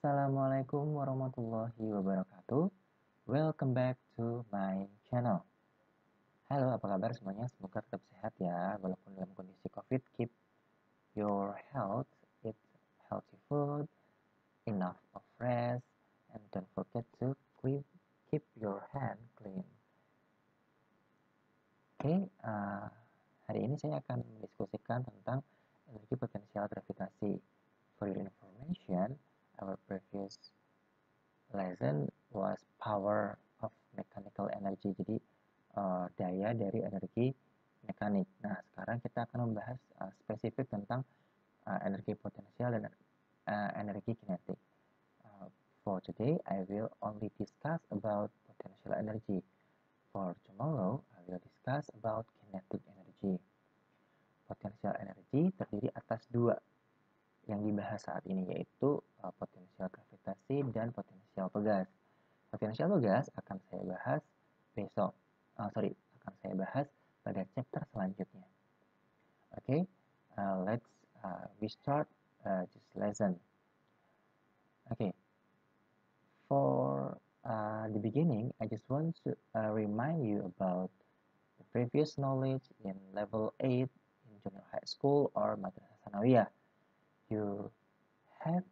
Assalamualaikum warahmatullahi wabarakatuh. Welcome back to my channel. Halo, apa kabar semuanya? Semoga tetap sehat ya, walaupun dalam kondisi COVID. Keep your health, eat healthy food, enough of rest, and don't forget to keep your hand clean. Oke, hari ini saya akan mendiskusikan tentang energi potensial gravitasi. For your information, our previous lesson was power of mechanical energy. Jadi daya dari energi mekanik. Nah, sekarang kita akan membahas spesifik tentang energi potensial dan energi kinetik. For today, I will only discuss about potential energy. For tomorrow, I will discuss about kinetic energy. Potensial energi terdiri atas dua yang dibahas saat ini, yaitu potensial gravitasi dan potensial pegas. Potensial pegas akan saya bahas besok. Akan saya bahas pada chapter selanjutnya. Okay, we start this lesson. Okay, for the beginning, I just want to remind you about the previous knowledge in level 8 in junior high school or madrasah sanawiyah. You have,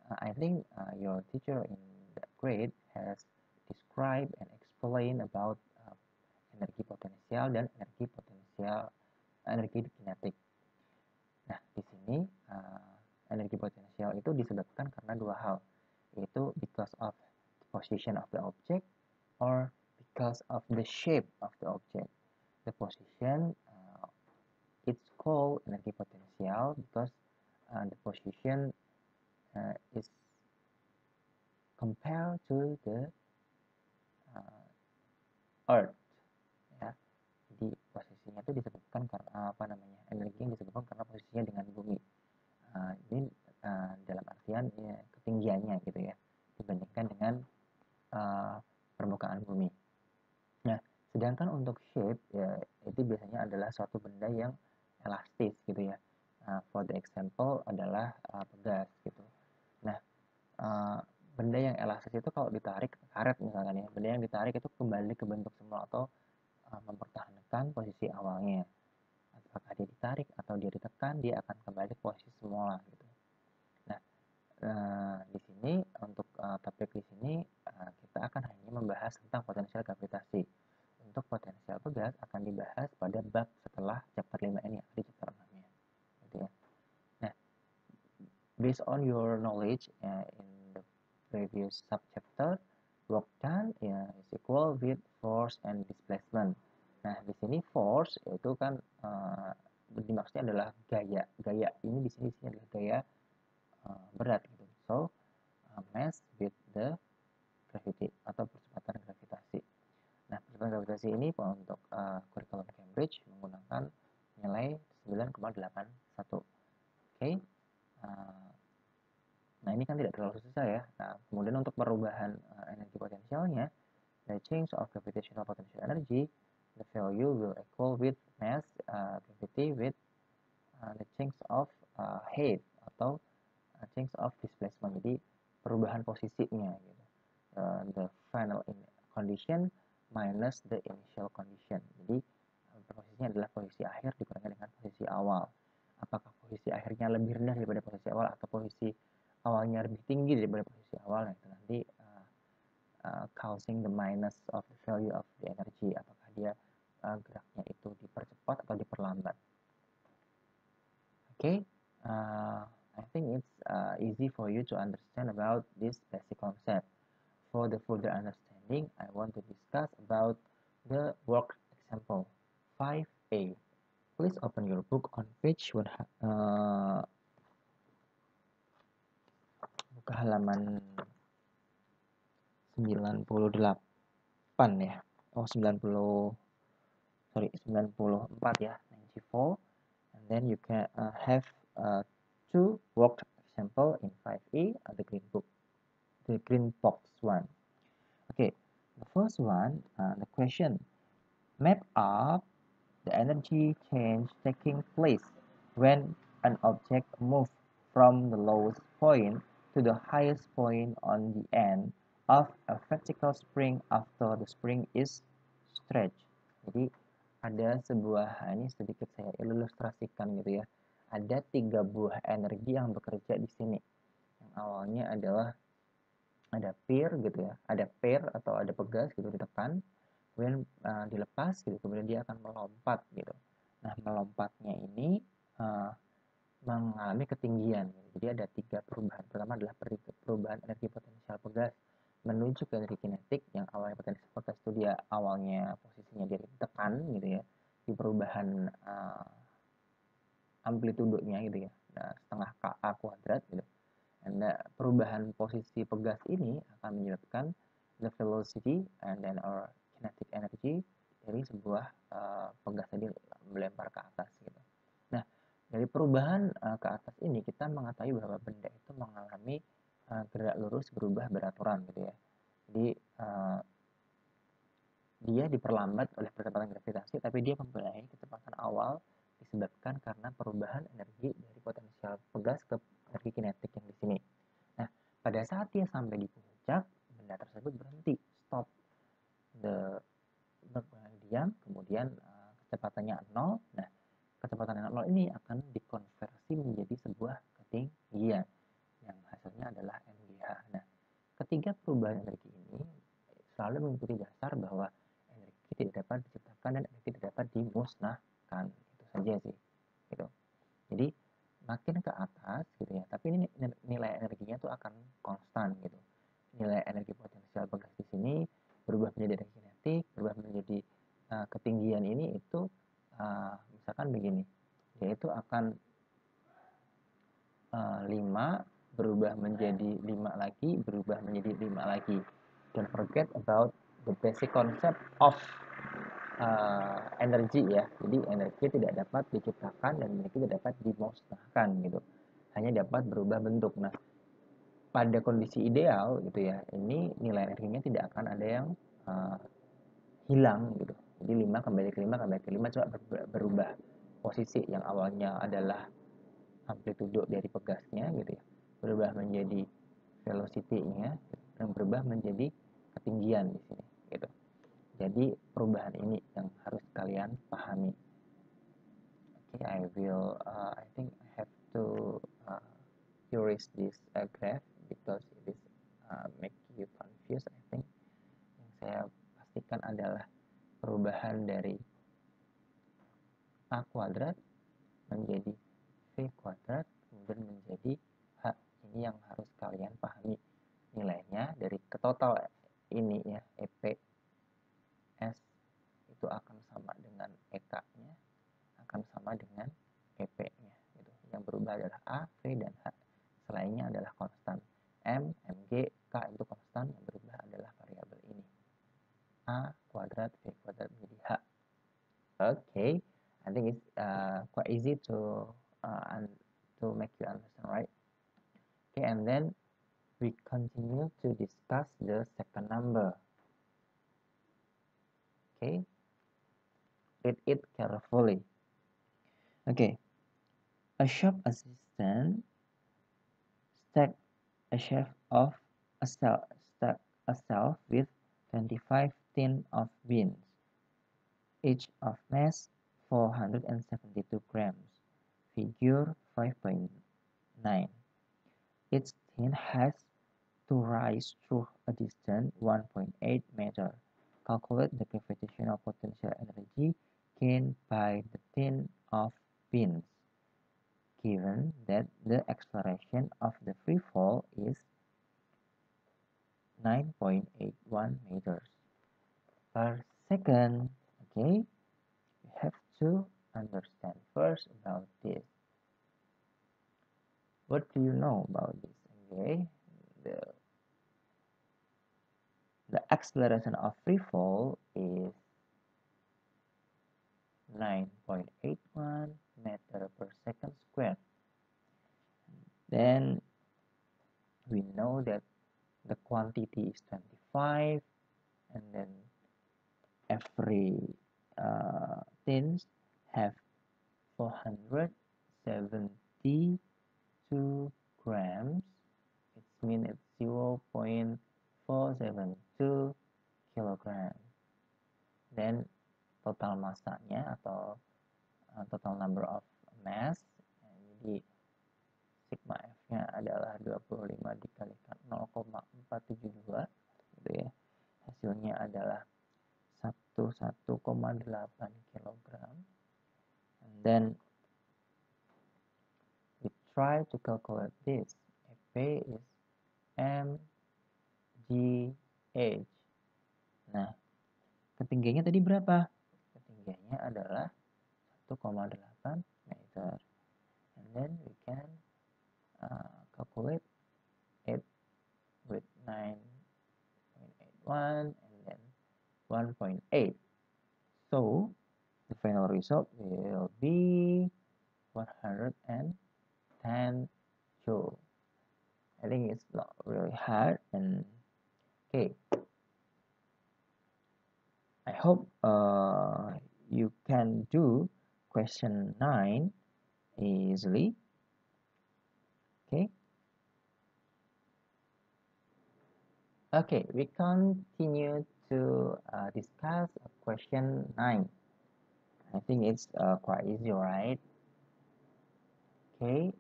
I think, your teacher in that grade has described and explained about energi potensial dan energi kinetik. Nah, di sini energi potensial itu disebabkan karena dua hal, yaitu because of the position of the object or because of the shape of the object. The position it's called energi potensial because the position is compared to the earth, ya. Jadi posisinya itu disebabkan karena energi yang disebabkan karena posisinya dengan bumi. Ini dalam artian ya, ketinggiannya gitu ya, dibandingkan dengan permukaan bumi. Nah, sedangkan untuk shape ya, itu biasanya adalah suatu benda yang elastis gitu ya. For the example adalah pegas gitu. Nah, benda yang elastis itu kalau ditarik, karet misalkan ya, benda yang ditarik itu kembali ke bentuk semula atau mempertahankan posisi awalnya. Apakah dia ditarik atau dia ditekan, dia akan kembali ke posisi semula gitu. Nah, di sini untuk topik di sini kita akan hanya membahas tentang potensial gravitasi. Untuk potensial pegas akan dibahas pada bab setelah chapter 5 ini, di chapter 6-nya. Gitu ya. Nah, based on your knowledge in the previous subchapter, work done is equal with force and displacement. Nah, di sini force itu kan dimaksudnya adalah gaya. Gaya ini di sini adalah gaya berat gitu. So, mass with the gravity atau percepatan gravitasi. Nah, percepatan gravitasi ini untuk kurikulum Cambridge menggunakan nilai 9,81. Oke. Nah, ini kan tidak terlalu susah ya. Nah, kemudian untuk perubahan energi potensialnya, the change of gravitational potential energy, the value will equal with mass gravity with the change of height atau change of displacement. Jadi perubahan posisinya gitu. The final condition minus the initial condition. Jadi posisinya adalah posisi akhir dikurangi dengan posisi awal. Apakah posisi akhirnya lebih rendah daripada posisi awal atau posisi awalnya lebih tinggi daripada posisi awal? Nah, itu nanti causing the minus of the value of the energy. Apakah dia geraknya itu dipercepat atau diperlambat? Okay, I think it's easy for you to understand about this basic concept. For the further understanding, I want to discuss about the work example 5A. Please open your book on page buka halaman 98 ya. Oh, 94 ya, 94. And then you can have two work example in 5A, the green book, the green box one. Okay, the first one, the question, map up the energy change taking place when an object moves from the lowest point to the highest point on the end of a vertical spring after the spring is stretched. Jadi ada sebuah, ini sedikit saya ilustrasikan gitu ya. Ada 3 buah energi yang bekerja di sini. Yang awalnya adalah ada pair gitu ya, ada pair atau ada pegas gitu ditekan, kemudian dilepas gitu, kemudian dia akan melompat gitu. Nah, melompatnya ini mengalami ketinggian. Jadi ada 3 perubahan. Pertama adalah perubahan energi potensial pegas menuju ke energi kinetik, yang awalnya potensi pegas itu dia awalnya posisinya dia ditekan gitu ya, di perubahan amplitudenya gitu ya, setengah KA kuadrat gitu. Dan perubahan posisi pegas ini akan menyebabkan the velocity and then our kinetic energy dari sebuah pegas tadi melempar ke atas gitu. Nah, dari perubahan ke atas ini kita mengetahui bahwa benda itu mengalami gerak lurus berubah beraturan gitu ya. Jadi dia diperlambat oleh percepatan gravitasi, tapi dia mempunyai kecepatan awal disebabkan karena perubahan energi dari potensial pegas ke energi kinetik yang di sini. Nah, pada saat dia sampai di puncak, benda tersebut berhenti, stop. Diam, kemudian kecepatannya 0. Nah, kecepatan 0 ini akan dikonversi menjadi sebuah ketinggian yang hasilnya adalah mgh. Nah, ketiga perubahan energi ini selalu mengikuti dasar bahwa energi tidak dapat diciptakan dan energi tidak dapat dimusnahkan. Itu saja sih gitu. Jadi makin ke atas gitu ya, tapi ini nilai energinya tuh akan konstan gitu. Nilai energi potensial pegas di sini berubah menjadi energi kinetik, berubah menjadi ketinggian ini itu misalkan begini, yaitu akan 5 berubah menjadi 5 lagi, berubah menjadi 5 lagi. Don't forget about the basic concept of energi ya. Jadi energi tidak dapat diciptakan dan energi tidak dapat dimusnahkan gitu. Hanya dapat berubah bentuk. Nah, pada kondisi ideal gitu ya, ini nilai energinya tidak akan ada yang hilang gitu. Jadi 5 kembali ke 5 kembali ke 5 coba berubah posisi yang awalnya adalah amplitudo dari pegasnya gitu ya, berubah menjadi velocity-nya dan berubah menjadi ketinggian di sini gitu. Jadi perubahan ini yang harus kalian pahami. Okay, I think I have to erase this graph because it is make you confused. I think yang saya pastikan adalah perubahan dari A kuadrat menjadi V kuadrat kemudian menjadi H. Ini yang harus kalian pahami nilainya dari ketotal ini ya, EPS itu akan sama dengan EK-nya akan sama dengan EP-nya gitu. Yang berubah adalah A, V, dan H. Selainnya adalah konstan. M, Mg, K itu konstan, yang berubah adalah variabel ini. A kuadrat, V kuadrat menjadi H. Okay, I think it's quite easy to make you understand, right? Okay, and then we continue to discuss the second number. Okay, read it carefully. Okay, a shop assistant stacked a shelf with 25 tins of beans, each of mass 472 grams. Figure 5.9. Each tin has to rise through a distance 1.8 meter. Calculate the gravitational potential energy gained by the tin of beans, given that the acceleration of the free fall is 9.81 meters per second. Okay, you have to understand first about this. What do you know about this? Okay, the acceleration of free fall is 9.81 meter per second squared. Then we know that the quantity is 25, and then every tins have 472 grams. It's masanya atau total number of mass. Jadi sigma F-nya adalah 25 dikalikan 0,472 gitu ya. Hasilnya adalah 11,8 kg. And then we try to calculate this. F is mgh. Nah, ketinggiannya tadi berapa? Ketinggiannya adalah 1,8 meter. And then we can calculate it with 9.81 and then 1.8. So the final result will be 110 joule. I think it's not really hard. And okay, I hope you can do question 9 easily. Okay. Okay, we continue to discuss question 9. I think it's quite easy, right? Okay,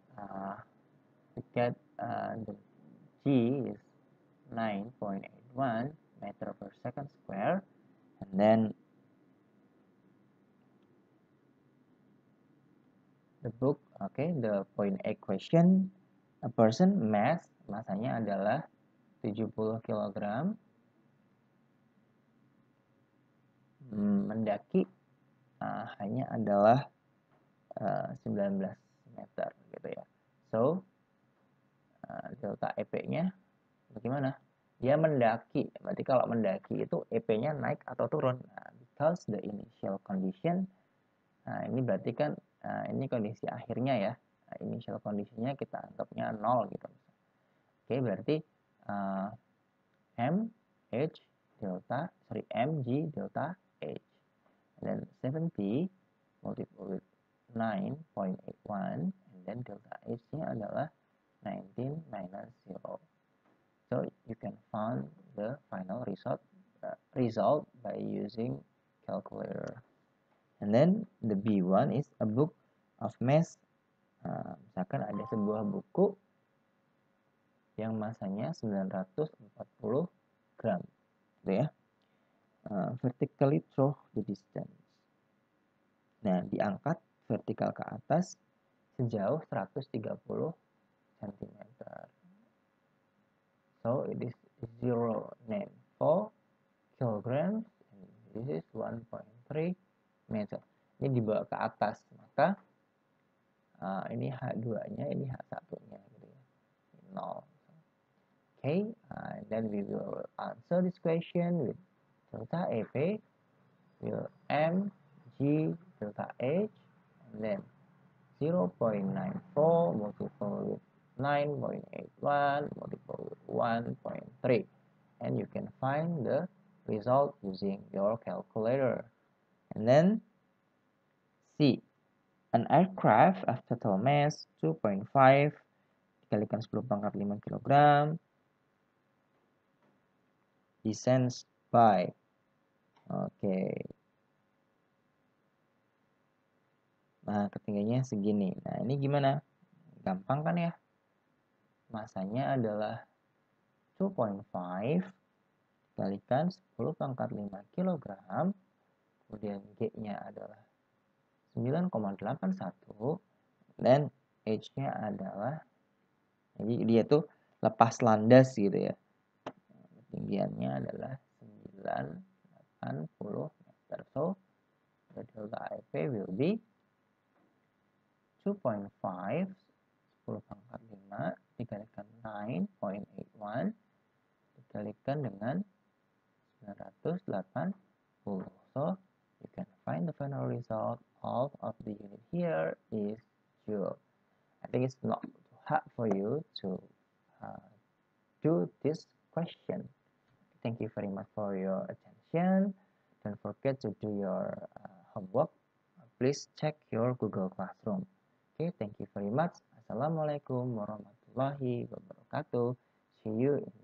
we get the G is 9.81 meter per second square, and then the book, okay, the point A question, a person masanya adalah 70 kg, mendaki hanya adalah 19 meter gitu ya. So delta EP-nya bagaimana? Dia mendaki, berarti kalau mendaki itu EP-nya naik atau turun. Nah, because the initial condition, nah ini berarti kan ini kondisi akhirnya ya. Nah, initial conditionnya kita anggapnya 0 gitu. Oke, berarti mg delta h. Dan 70 multiple with 9.81, and then delta h-nya adalah 19 minus 0. So you can find the final result by using calculator. And then the B1 is a book of mass. Misalkan ada sebuah buku yang masanya 940 gram, gitu ya. Vertically through the distance. Nah, diangkat vertikal ke atas sejauh 130 cm. So it is 0.4 kilograms, and this is 1.3 meter. Ini dibawa ke atas, maka ini H2-nya, ini H1-nya gitu ya. 0. Okay, then we will answer this question with delta EP will mg delta h, and then 0.94 multiple with 9.81 multiple with 1.3, and you can find the result using your calculator. And then C, an aircraft of total mass 2.5 dikalikan 10 pangkat 5 kg descends by. Oke. Nah, ketinggiannya segini. Nah, ini gimana? Gampang kan ya? Masanya adalah 2.5 dikalikan 10 pangkat 5 kg. Kemudian G-nya adalah 9,81 dan H-nya adalah, jadi dia tuh lepas landas gitu ya. Ketinggiannya adalah 980 meter. So the delta IP will be 2.5 10 pangkat 5 dikalikan 9.81 dikalikan dengan 980. So you can find the final result of the unit here is joule. I think it's not too hard for you to do this question. Thank you very much for your attention. Don't forget to do your homework. Please check your Google Classroom. Okay, thank you very much. Assalamualaikum warahmatullahi wabarakatuh. See you in